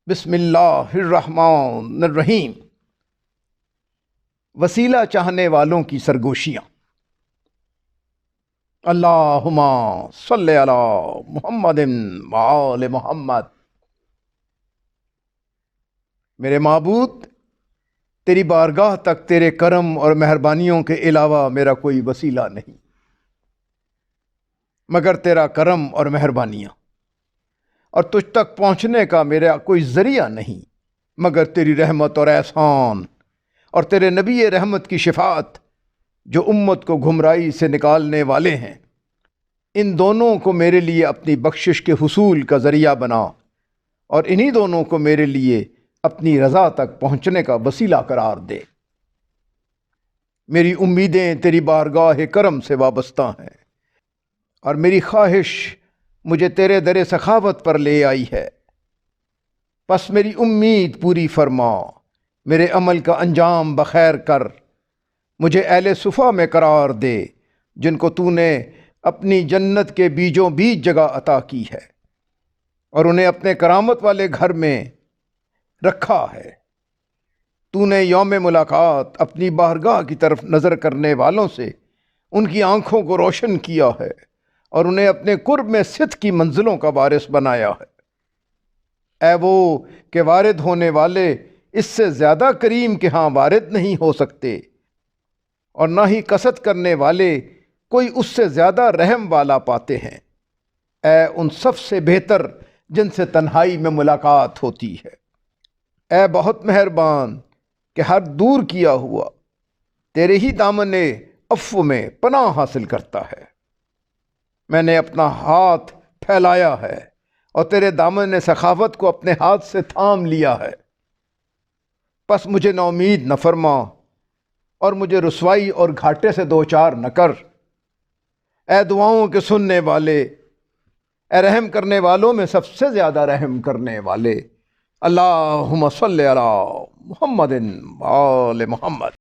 بسم اللہ الرحمن الرحیم۔ وسیلہ چاہنے والوں کی سرگوشیاں۔ اللہم صلی علی محمد وآل محمد۔ میرے معبود، تیری بارگاہ تک تیرے کرم اور مہربانیوں کے علاوہ میرا کوئی وسیلہ نہیں مگر تیرا کرم اور مہربانیاں، اور تجھ تک پہنچنے کا میرا کوئی ذریعہ نہیں مگر تیری رحمت اور احسان اور تیرے نبی رحمت کی شفاعت جو امت کو گمراہی سے نکالنے والے ہیں۔ ان دونوں کو میرے لیے اپنی بخشش کے حصول کا ذریعہ بنا، اور انہی دونوں کو میرے لیے اپنی رضا تک پہنچنے کا وسیلہ قرار دے۔ میری امیدیں تیری بارگاہ کرم سے وابستہ ہیں، اور میری خواہش مجھے تیرے در سخاوت پر لے آئی ہے۔ پس میری امید پوری فرما، میرے عمل کا انجام بخیر کر۔ مجھے اہل صفا میں قرار دے جن کو تو نے اپنی جنت کے بیچوں بیچ جگہ عطا کی ہے، اور انہیں اپنے کرامت والے گھر میں رکھا ہے۔ تو نے یوم ملاقات اپنی بارگاہ کی طرف نظر کرنے والوں سے ان کی آنکھوں کو روشن کیا ہے، اور انہیں اپنے قرب میں صدق کی منزلوں کا وارث بنایا ہے۔ اے وہ کہ وارد ہونے والے اس سے زیادہ کریم کے ہاں وارد نہیں ہو سکتے، اور نہ ہی کسرت کرنے والے کوئی اس سے زیادہ رحم والا پاتے ہیں۔ اے ان سب سے بہتر جن سے تنہائی میں ملاقات ہوتی ہے۔ اے بہت مہربان کہ ہر دور کیا ہوا تیرے ہی دامن عفو میں پناہ حاصل کرتا ہے۔ میں نے اپنا ہاتھ پھیلایا ہے اور تیرے دامن سخاوت کو اپنے ہاتھ سے تھام لیا ہے۔ پس مجھے نا امید نہ فرما، اور مجھے رسوائی اور گھاٹے سے دوچار نہ کر۔ اے دعاؤں کے سننے والے، اے رحم کرنے والوں میں سب سے زیادہ رحم کرنے والے، اللہم صلی علی محمد وآل محمد۔